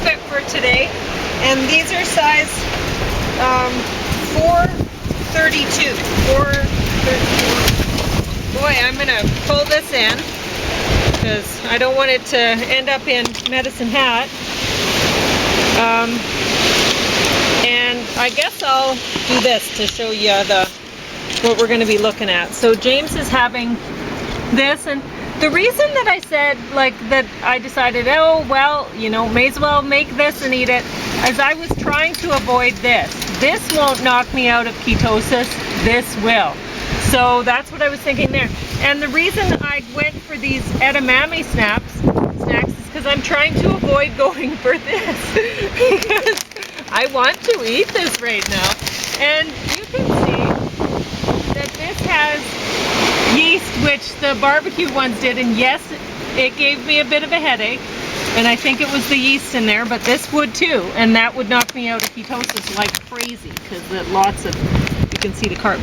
outfit for today, and these are size 432. 432. Boy, I'm gonna pull this in because I don't want it to end up in Medicine Hat. And I guess I'll do this to show you what we're going to be looking at. So James is having this, and the reason that I said that I decided, oh well, you know, may as well make this and eat it, as I was trying to avoid this. This won't knock me out of ketosis, this will. So that's what I was thinking there. And the reason I went for these edamame snacks is because I'm trying to avoid going for this because I want to eat this right now. And you can see that this has yeast, which the barbecue ones did, and yes, it gave me a bit of a headache, and I think it was the yeast in there, but this would too, and that would knock me out of ketosis like crazy because lots of, you can see the carb.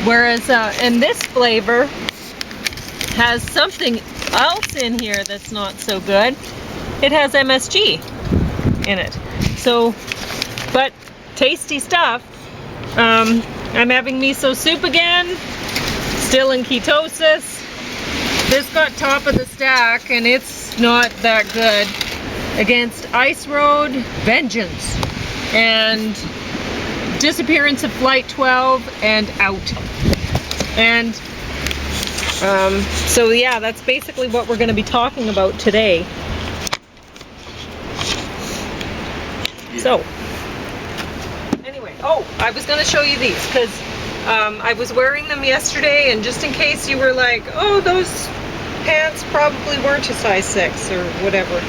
Whereas and this flavor has something else in here that's not so good. It has MSG in it. So, but tasty stuff. I'm having miso soup again, still in ketosis. This got top of the stack and it's not that good. Against Ice Road, Vengeance, and Disappearance of Flight 12, and Out. And so yeah, that's basically what we're going to be talking about today. So anyway, oh, I was going to show you these because I was wearing them yesterday, and just in case you were like, oh, those pants probably weren't a size 6 or whatever.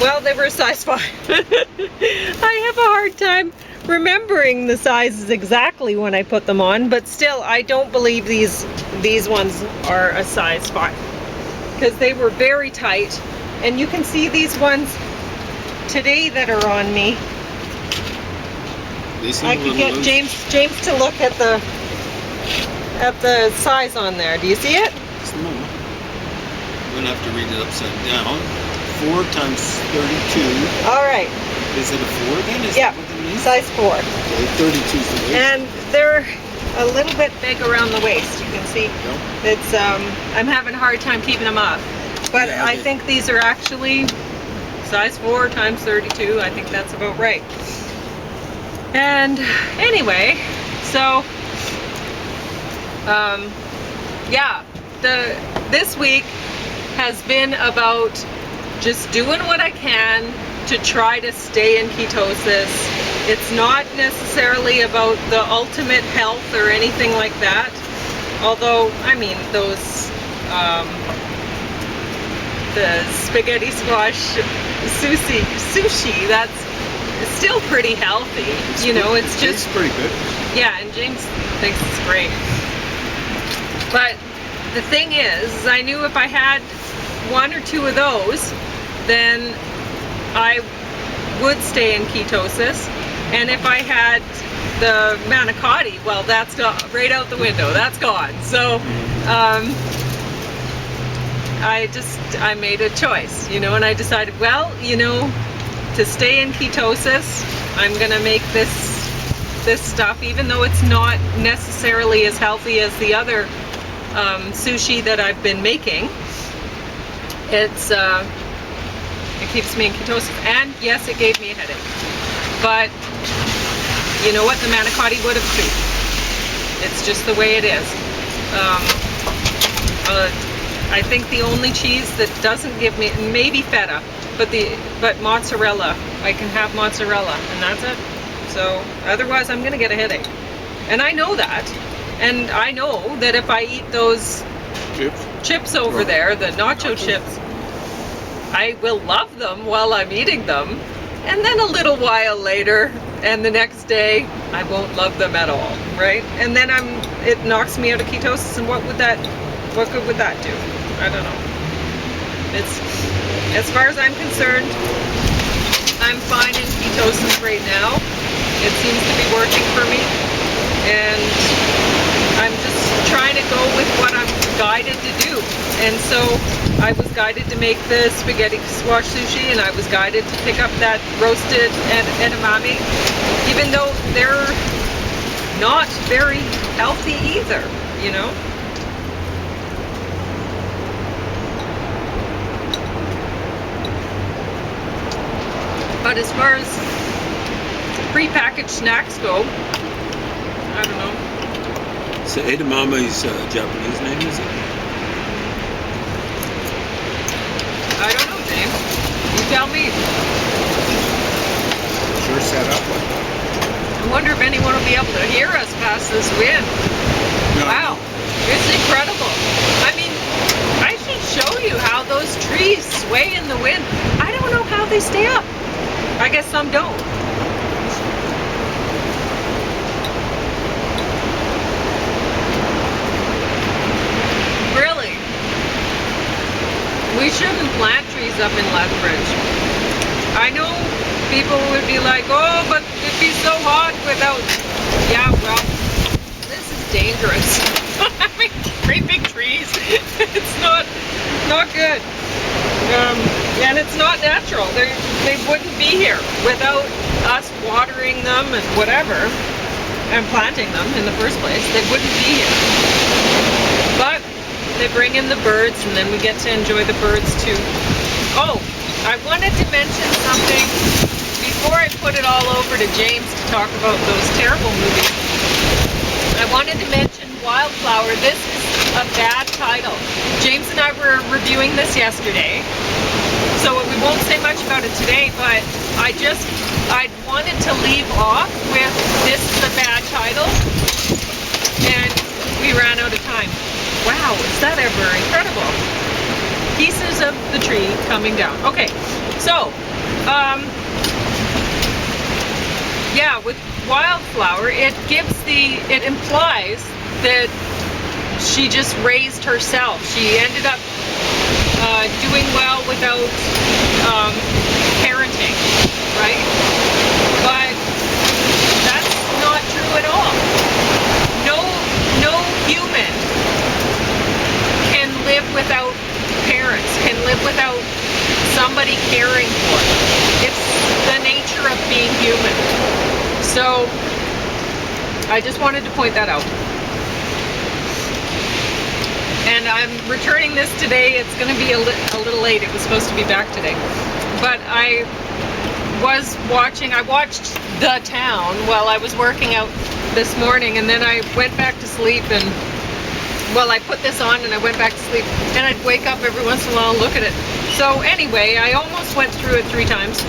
Well, they were a size 5. I have a hard time remembering the sizes exactly when I put them on, but still, I don't believe these ones are a size 5 because they were very tight. And you can see these ones today that are on me. I could get James to look at the size on there. Do you see it? Small. I'm gonna have to read it upside down. 4 times 32. All right. Is it a 4 then? Is Yeah, that what that means? size 4. Okay, 32 is the waist. And they're a little bit big around the waist. You can see. Yep. It's I'm having a hard time keeping them up. But Yeah, I think these are actually size 4 times 32. I think that's about right. And anyway, so yeah, this week has been about just doing what I can to try to stay in ketosis. It's not necessarily about the ultimate health or anything like that. Although, I mean, those the spaghetti squash sushi, that's still pretty healthy. You know, it's just pretty good. Yeah, and James thinks it's great. But the thing is, I knew if I had 1 or 2 of those, then I would stay in ketosis. And if I had the manicotti, well, that's right out the window. That's gone. So I made a choice, you know, and I decided, well, you know, to stay in ketosis, I'm gonna make this stuff, even though it's not necessarily as healthy as the other sushi that I've been making. It keeps me in ketosis, and yes, it gave me a headache. But you know what? The manicotti would have too. It's just the way it is. I think the only cheese that doesn't give me, maybe feta, but mozzarella. I can have mozzarella, and that's it. So otherwise, I'm gonna get a headache, and I know that. And I know that if I eat those chips over there, the nacho chips, I will love them while I'm eating them, and then a little while later, and the next day, I won't love them at all, right? And then it knocks me out of ketosis, and what good would that do? I don't know. It's, as far as I'm concerned, I'm fine in ketosis right now. It seems to be working for me, and I'm just trying to go with what I'm guided to do. And so I was guided to make the spaghetti squash sushi, and I was guided to pick up that roasted edamame, even though they're not very healthy either, you know? But as far as prepackaged snacks go, I don't know. So edamame is a Japanese name, is it? I don't know, James. You tell me. Sure set up like that. I wonder if anyone will be able to hear us past this wind. No, Wow, it's incredible. I mean, I should show you how those trees sway in the wind. I don't know how they stay up. I guess some don't. Really? We shouldn't plant trees up in Lethbridge. I know people would be like, oh, but it'd be so hot without... Yeah, well, this is dangerous. Having great big trees. It's not good. And it's not natural. They wouldn't be here without us watering them and whatever, and planting them in the first place. They wouldn't be here. But they bring in the birds, and then we get to enjoy the birds too. Oh, I wanted to mention something before I put it all over to James to talk about those terrible movies. I wanted to mention Wildflower. This is a bad title. James and I were reviewing this yesterday, so we won't say much about it today, but I wanted to leave off with this is a bad title, and we ran out of time. Wow, is that ever incredible? Pieces of the tree coming down. Okay, so, yeah, with Wildflower, it implies that she just raised herself. She ended up doing well without parenting, right? But that's not true at all. No human can live without parents, can live without somebody caring for them. It's the nature of being human. So I just wanted to point that out. And I'm returning this today. It's going to be a little late. It was supposed to be back today. But I watched The Town while I was working out this morning, and then I went back to sleep, and well, I put this on and I went back to sleep, and I'd wake up every once in a while and look at it. So anyway, I almost went through it 3 times.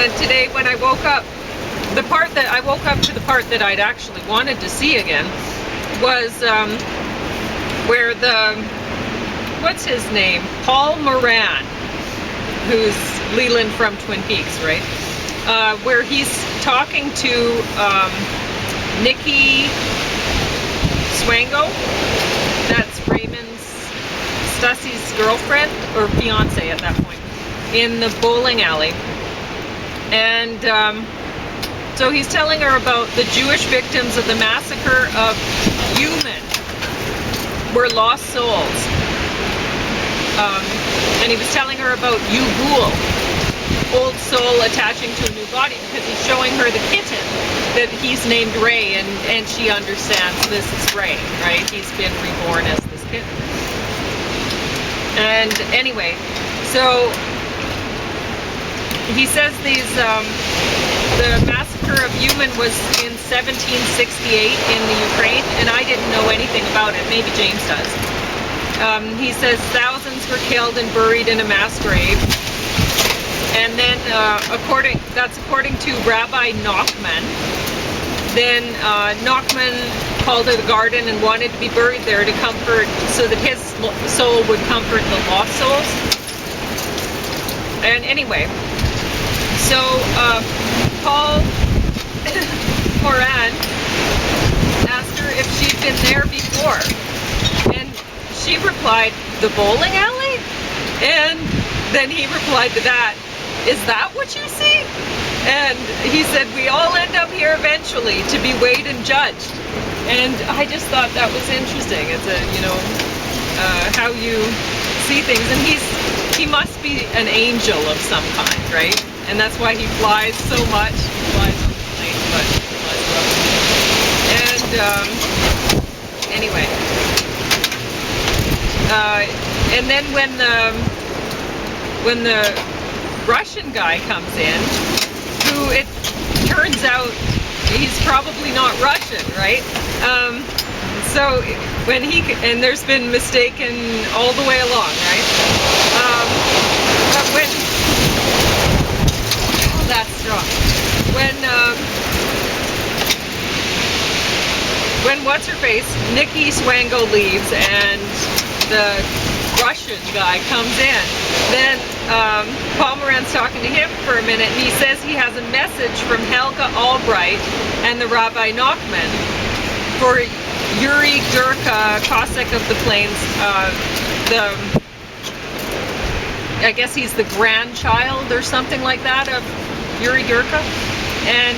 And today when I woke up, I woke up to the part that I'd actually wanted to see again was where what's his name? Paul Moran, who's Leland from Twin Peaks, right? Where he's talking to Nikki Swango, that's Stussie's girlfriend, or fiance at that point, in the bowling alley. And so he's telling her about the Jewish victims of the massacre of Uman, were lost souls. And he was telling her about Yugul, old soul attaching to a new body, because he's showing her the kitten that he's named Ray, and she understands this is Ray, right? He's been reborn as this kitten. And anyway, so he says the massacre of Uman was in 1768 in the Ukraine, and I didn't know anything about it. Maybe James does. He says thousands were killed and buried in a mass grave. And then, according to Rabbi Nachman, then Nachman called it a garden and wanted to be buried there to comfort, so that his soul would comfort the lost souls. And anyway, so Paul Moran asked her if she'd been there before, and she replied, "The bowling alley?" And then he replied to that, "Is that what you see?" And he said, "We all end up here eventually to be weighed and judged." And I just thought that was interesting. It's a, how you see things. And he must be an angel of some kind, right? And that's why he flies so much. He flies on the plane, but he flies well. And anyway, and then when the Russian guy comes in, who it turns out he's probably not Russian, right? So when and there's been mistaken all the way along, right? But that's strong. When what's her face, Nikki Swango leaves and the Russian guy comes in, then Paul Moran's talking to him for a minute, and he says he has a message from Helga Albright and the Rabbi Nachman for Yuri Gurka, Cossack of the Plains. I guess he's the grandchild or something like that of Yuri Gurka. And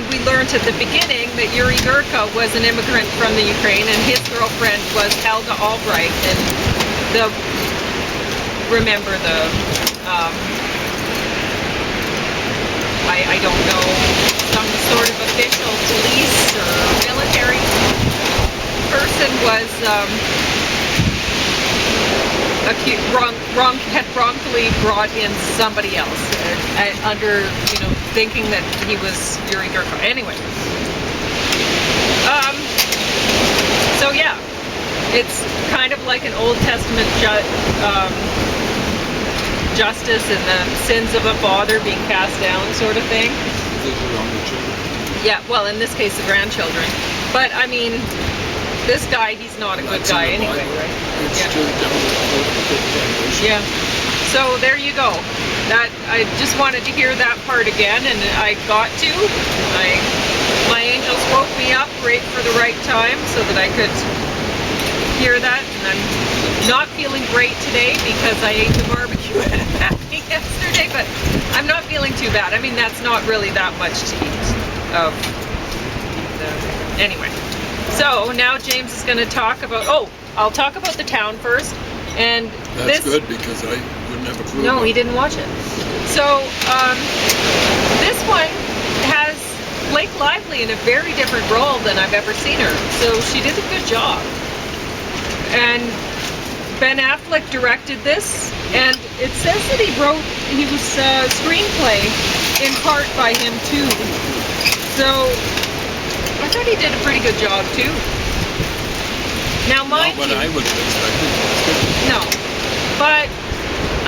we learned at the beginning that Yuri Gurka was an immigrant from the Ukraine, and his girlfriend was Helga Albright. And remember I don't know, some sort of official police or military person was had wrongfully brought in somebody else under, thinking that he was Yuri Gurka. Anyway, so yeah, it's kind of like an Old Testament justice and the sins of a father being cast down sort of thing. Yeah, well, in this case, the grandchildren. But I mean, this guy, he's not a good guy anyway, right? Yeah. So there you go. That I just wanted to hear that part again, and I got to. My angels woke me up right for the right time so that I could hear that. And I'm not feeling great today because I ate the barbecue at Happy yesterday, but I'm not feeling too bad. I mean, that's not really that much to eat. Anyway. So now James is going to talk about, I'll talk about the town first. And that's good because I wouldn't have a clue. No, he didn't watch it. So this one has Blake Lively in a very different role than I've ever seen her. So she did a good job. And Ben Affleck directed this, and it says that he was screenplay in part by him too. So I thought he did a pretty good job too. Now, mind you, I would have expected. No, but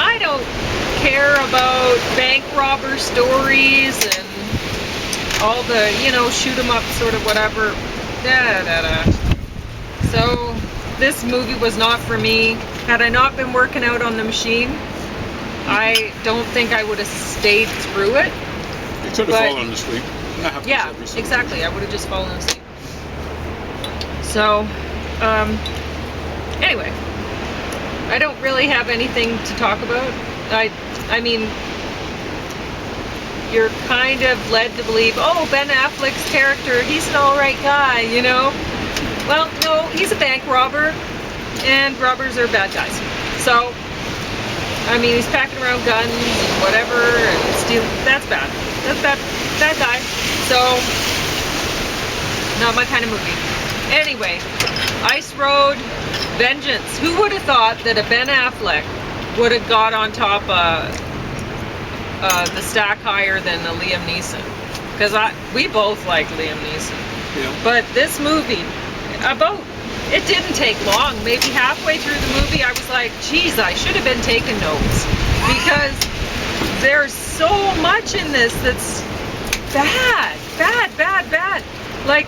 I don't care about bank robber stories and all the, shoot 'em up sort of whatever. So this movie was not for me. Had I not been working out on the machine, I don't think I would have stayed through it. You could have fallen asleep. Yeah, exactly. I would have just fallen asleep. So, anyway, I don't really have anything to talk about. I mean, you're kind of led to believe, Ben Affleck's character, he's an alright guy, Well, no, he's a bank robber, and robbers are bad guys. So, I mean, he's packing around guns and whatever, and stealing. That's bad. That's bad guy. So, not my kind of movie. Anyway, Ice Road, Vengeance. Who would have thought that a Ben Affleck would have got on top the stack higher than a Liam Neeson? Because we both like Liam Neeson. Yeah. But this movie, it didn't take long. Maybe halfway through the movie, I was like, geez, I should have been taking notes. Because there's so much in this that's bad. Like,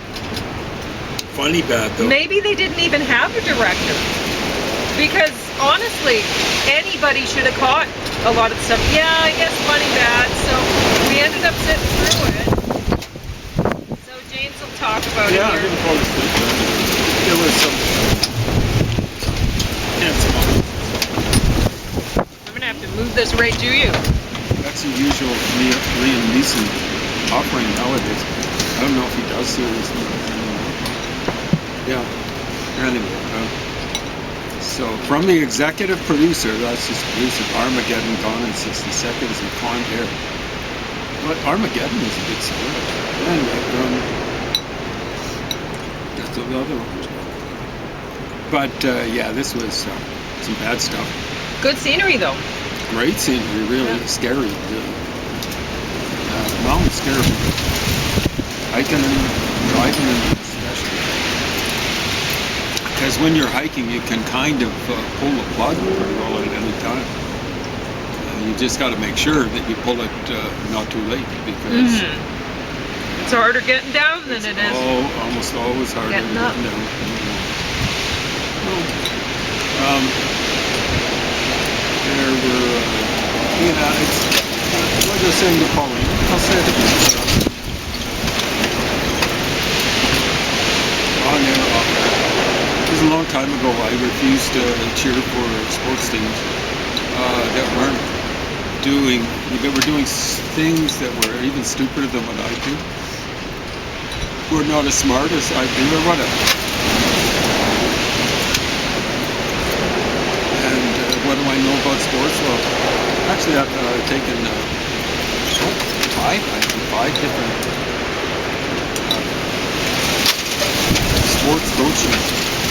funny bad though. Maybe they didn't even have a director. Because honestly, anybody should have caught a lot of stuff. Yeah, I guess funny bad. So we ended up sitting through it. So James will talk about it here. here. I didn't fall asleep. There was some I'm gonna have to move this right to you. That's the usual Liam Neeson offering nowadays. I don't know if he does seriously. Yeah. Anyway, so from the executive producer, that's his producer, Armageddon, Gone in 60 Seconds, and Con Air. But Armageddon is a good song. Anyway, that's the other one. But yeah, this was some bad stuff. Good scenery though. Great scenery, really. Yeah. Scary, really. Mountain scary. Hiking and driving and especially. Because when you're hiking, you can kind of pull the plug pretty well at any time. You just got to make sure that you pull it not too late, because It's harder getting down than it is. Almost always harder Getting to up. get down. There were, it's like I was saying to Pauline. I'll say it again. On air, off air. It was a long time ago. I refused to cheer for sports teams that were doing things that were even stupider than what I do. Were not as smart as I do, or whatever. And what do I know about sports? Well, actually, I've taken five different sports coaching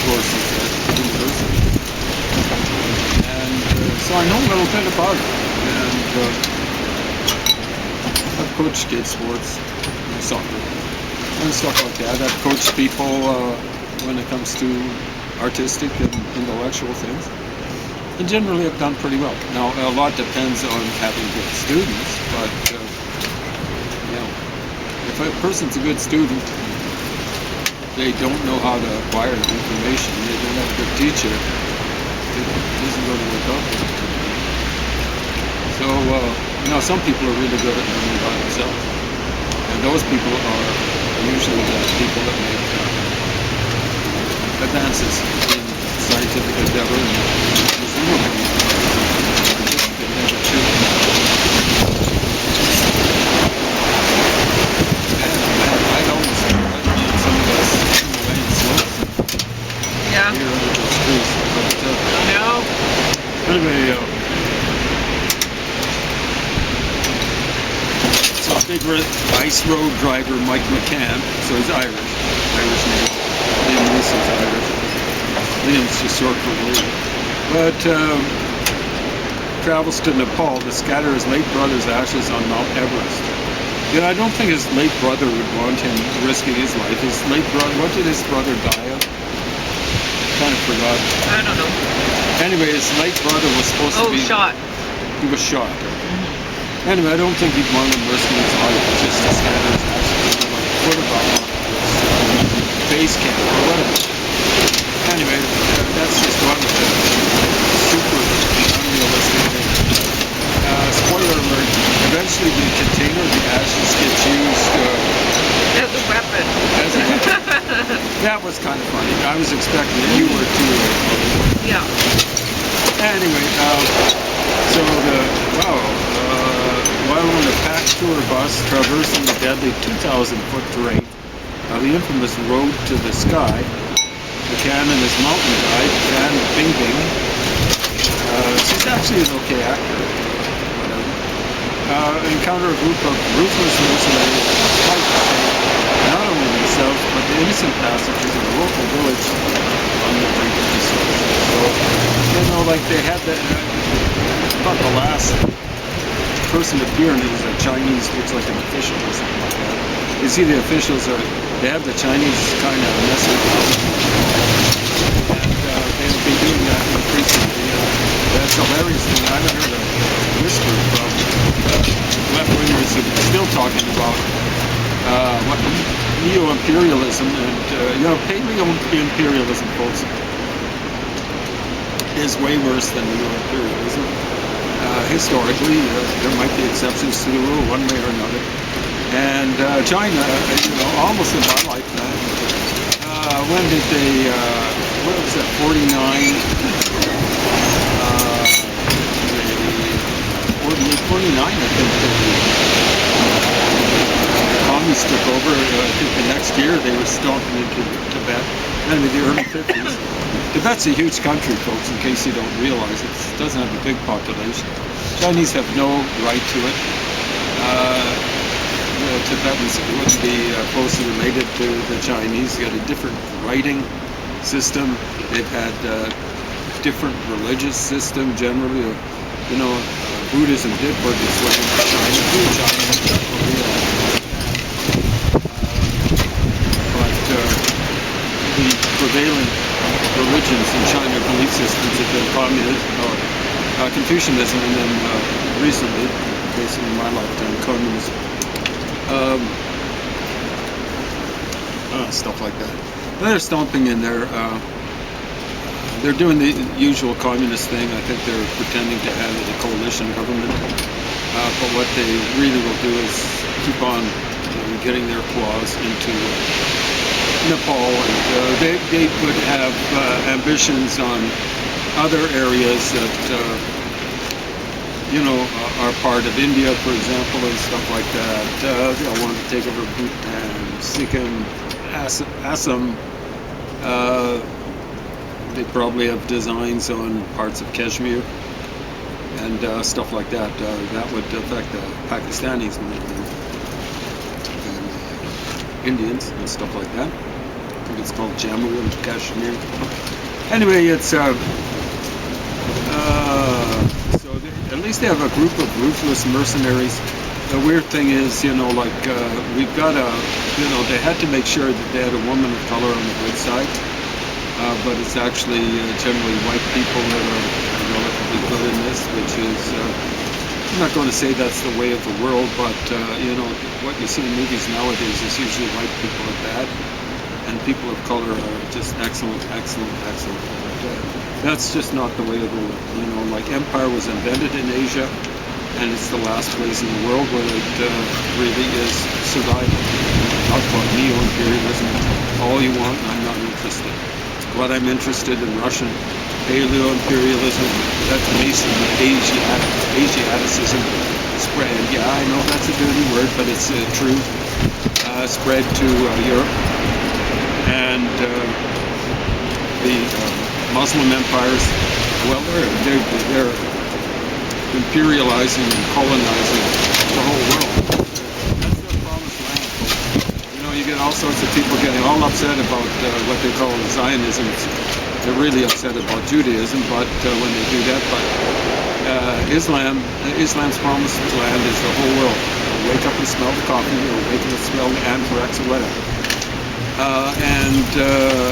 courses at university, and so I know a little bit about it. And I've coached kids sports, soccer, and stuff like that. I've coached people when it comes to artistic and intellectual things, and generally I've done pretty well. Now, a lot depends on having good students, but if a person's a good student, they don't know how to acquire information, they don't have a good teacher, it isn't going to work out. So, some people are really good at learning by themselves, and those people are usually the people that make advances in scientific endeavor, and presumably they never should. I almost recommend some of us in the way and slopes Yeah. here under those trees. But, No. anyway, so big ice road driver Mike McCann, so he's Irish name. Liam Neeson's Irish. Liam's just short for William. But travels to Nepal to scatter his late brother's ashes on Mount Everest. I don't think his late brother would want him risking his life. His late brother, what did his brother die of? Kind of forgot. I don't know. Anyway, his late brother was supposed to be... Shot. He was shot. Anyway, I don't think he'd want him risking his life just to scatter his ashes. What about base camp or whatever? Anyway, that's just one of the super unrealistic things. Spoiler alert, eventually the container of the ashes gets used As a weapon. as a weapon. That was kind of funny. I was expecting that you were too. Yeah. Anyway, while on a packed tour bus traversing the deadly 2,000-foot terrain of the infamous Road to the Sky, McCann and his mountain guide, Jan Bingbing, she's actually an okay actor, encounter a group of ruthless mercenaries who fight to save not only themselves, but the innocent passengers of a local village on the brink of destruction. So, they had that, about the last person appearing is a Chinese, looks like an official or something like that. You see the officials they have the Chinese kind of messing around. And they've been doing that increasingly. That's a hilarious thing. I haven't heard a whisper from left-wingers who are still talking about what neo-imperialism and, paleo-imperialism, folks, is way worse than neo-imperialism. Historically, there might be exceptions to the rule one way or another. And China, almost in my lifetime, when did they, what was that, 49? 49, I think, the communists took over. I think the next year they were stomping into Tibet. maybe the early 50s. Tibet's a huge country, folks, in case you don't realize it. It doesn't have a big population. Chinese have no right to it. The Tibetans wouldn't be closely related to the Chinese. You got a different writing system. They've had different religious system generally. Buddhism did work its way into China, through China, Korea, but the prevailing religions in China, belief systems, have been communism, or Confucianism, and then recently, basically in my lifetime, communism. Stuff like that. They're stomping in there. They're doing the usual communist thing. I think they're pretending to have a coalition government. But what they really will do is keep on getting their claws into Nepal. And they would have ambitions on other areas that, are part of India, for example, and stuff like that. They'll want to take over Bhutan, Sikkim, Assam. They probably have designs on parts of Kashmir and stuff like that. That would affect the Pakistanis and Indians and stuff like that. I think it's called Jammu and Kashmir. Anyway, it's so at least they have a group of ruthless mercenaries. The weird thing is, we've got they had to make sure that they had a woman of color on the good side. But it's actually generally white people that are relatively good in this, which is, I'm not going to say that's the way of the world, but, what you see in movies nowadays is usually white people are bad, and people of color are just excellent. But, that's just not the way of the world. Like empire was invented in Asia, and it's the last place in the world where it really is survival. Talk about neo-imperialism all you want, and I'm not interested. What I'm interested in Russian paleo-imperialism, that masonry, Asiaticism spread. Yeah, I know that's a dirty word, but it's true. Spread to Europe and the Muslim empires. Well, they're imperializing and colonizing the whole world. That's their promised land, folks. You get all sorts of people getting all upset about what they call Zionism. They're really upset about Judaism, but when they do that, but Islam's promised land is the whole world. You'll wake up and smell the coffee, you'll wake up and smell the anthrax or whatever.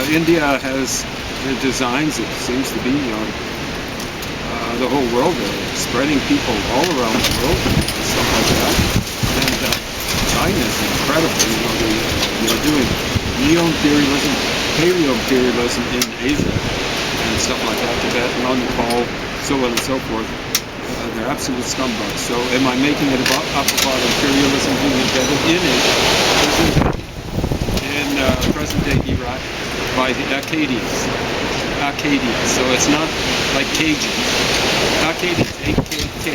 India has designs, it seems to be, the whole world, spreading people all around the world, and stuff like that. And China is incredible. They're doing neo-imperialism, paleo-imperialism in Asia, and stuff like that, Tibet, Nepal, so on and so forth. They're absolute scumbags. So am I making it up about imperialism being invented in Asia? It was invented in present-day Iraq by the Akkadians. So it's not like Cajun. Akkadians, A-K-K-A-D-I-A-N-S,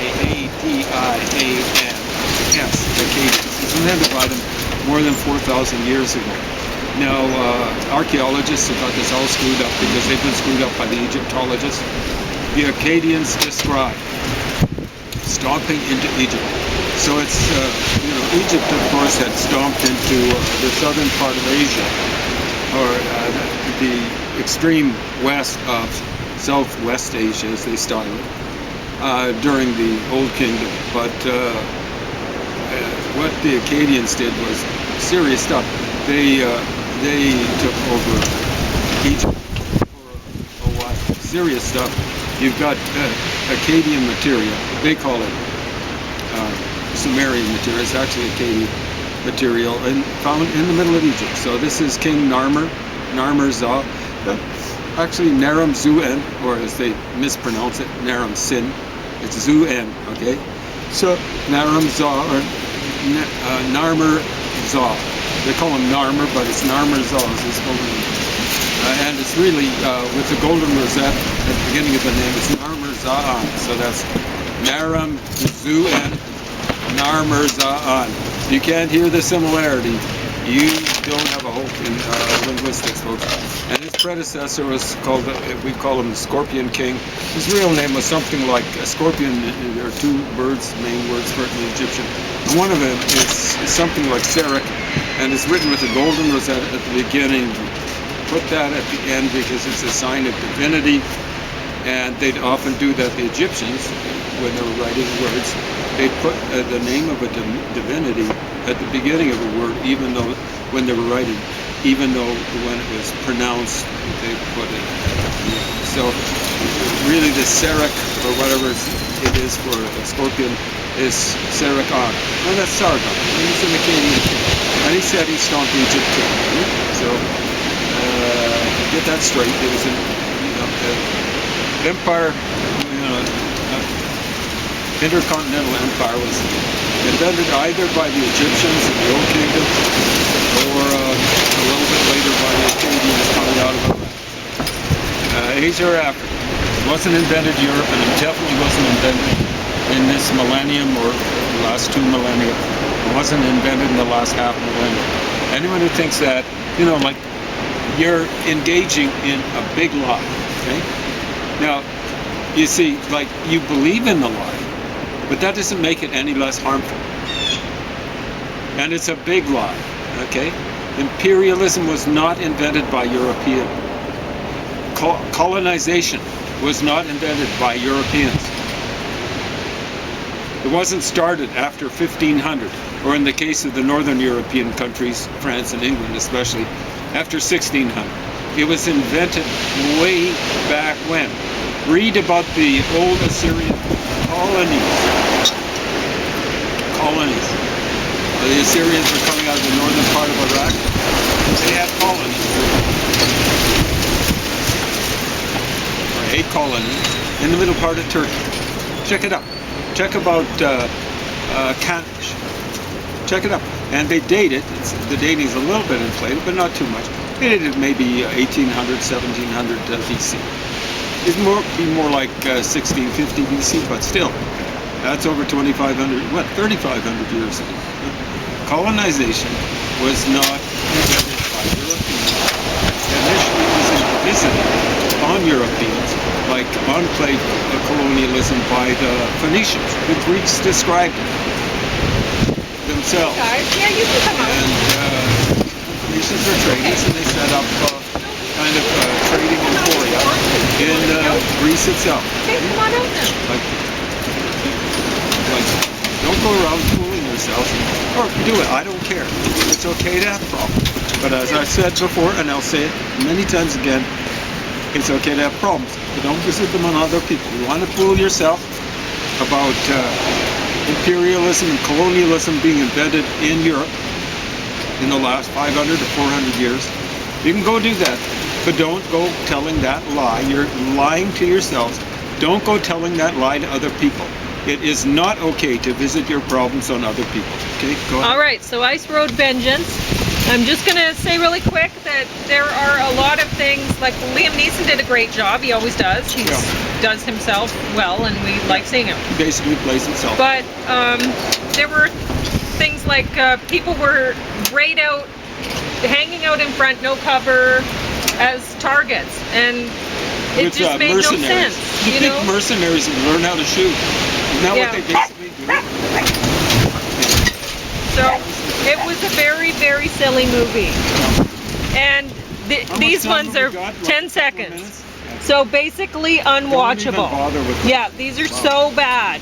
Akkadians. It was invented by them more than 4,000 years ago. Now, archaeologists have got this all screwed up because they've been screwed up by the Egyptologists. The Akkadians describe stomping into Egypt. So it's, Egypt, of course, had stomped into the southern part of Asia, or the extreme west of Southwest Asia, as they style it, during the Old Kingdom. But what the Akkadians did was serious stuff. They took over Egypt for a while. Serious stuff. You've got Akkadian material. They call it Sumerian material. It's actually Akkadian material, and found in the middle of Egypt. So this is King Narmer-Za. Actually, Naram-Zuen, or as they mispronounce it, Naram-Sin. It's Zuen, okay? So Naram-Za, or Narmer-Za. They call him Narmer, but it's Narmer-Za is his full name. And it's really, with the golden rosette at the beginning of the name, it's Narmer-Za'an. So that's Naram-Zuen, Narmer-Za'an. You can't hear the similarity. You don't have a hope in linguistics, folks. And it's predecessor was called, we call him the Scorpion King. His real name was something like a scorpion. There are two words, main words for it in Egyptian. And one of them is something like Serek, and it's written with a golden rosette at the beginning. Put that at the end because it's a sign of divinity. And they'd often do that, the Egyptians, when they were writing words, they'd put the name of a divinity at the beginning of a word, even though when they were writing, even though when it was pronounced, they put it at the end. So really the Serek, or whatever it is for a scorpion, is Serekon. No, that's Sargon. He's an Akkadian king. And he said he stomped Egypt too. So get that straight. It was empire, intercontinental empire was invented either by the Egyptians in the Old Kingdom or a little bit later by the Akkadians coming out of Asia or Africa. It wasn't invented in Europe, and it definitely wasn't invented in this millennium or the last 2 millennia. It wasn't invented in the last half millennium. Anyone who thinks that, like, you're engaging in a big lie, okay? Now, you see, like, you believe in the lie, but that doesn't make it any less harmful. And it's a big lie, okay? Imperialism was not invented by Europeans. Colonization was not invented by Europeans. It wasn't started after 1500, or in the case of the northern European countries, France and England especially, after 1600. It was invented way back when. Read about the old Assyrian colonies. The Assyrians were coming out of the northern part of Iraq. They had colonies. Or a colony in the middle part of Turkey. Check it out. Check about Kanish. Check it up. And they date it. The dating is a little bit inflated, but not too much. They dated maybe 1800, 1700 BC. It'd be more like 1650 BC, but still, that's over 3,500 years ago. Colonization was not invented by Europeans. Initially, it was visited on Europeans, like enclave colonialism by the Phoenicians. The Greeks described it themselves. Guys, yeah, you can come out. And Phoenicians are traders, and they set up kind of trading emphoria in Greece itself. Okay, come on out then. Like, don't go around fooling yourself, or do it. I don't care. It's okay to have problems. But as I've said before, and I'll say it many times again, it's okay to have problems, but don't visit them on other people. You want to fool yourself about imperialism and colonialism being invented in Europe in the last 500 to 400 years. You can go do that, but don't go telling that lie. You're lying to yourselves. Don't go telling that lie to other people. It is not okay to visit your problems on other people. Okay, go ahead. All right, so Ice Road Vengeance. I'm just going to say really quick that there are a lot of things, like Liam Neeson did a great job. He always does. He does himself well, and we like seeing him. He basically plays himself. But there were things like people were grayed out, hanging out in front, no cover, as targets, and it just made no sense. You think mercenaries would learn how to shoot? Isn't that what they basically do? So it was a very, very silly movie. And these ones are 10 seconds. So basically unwatchable. Don't even bother with them. Yeah, these are so bad.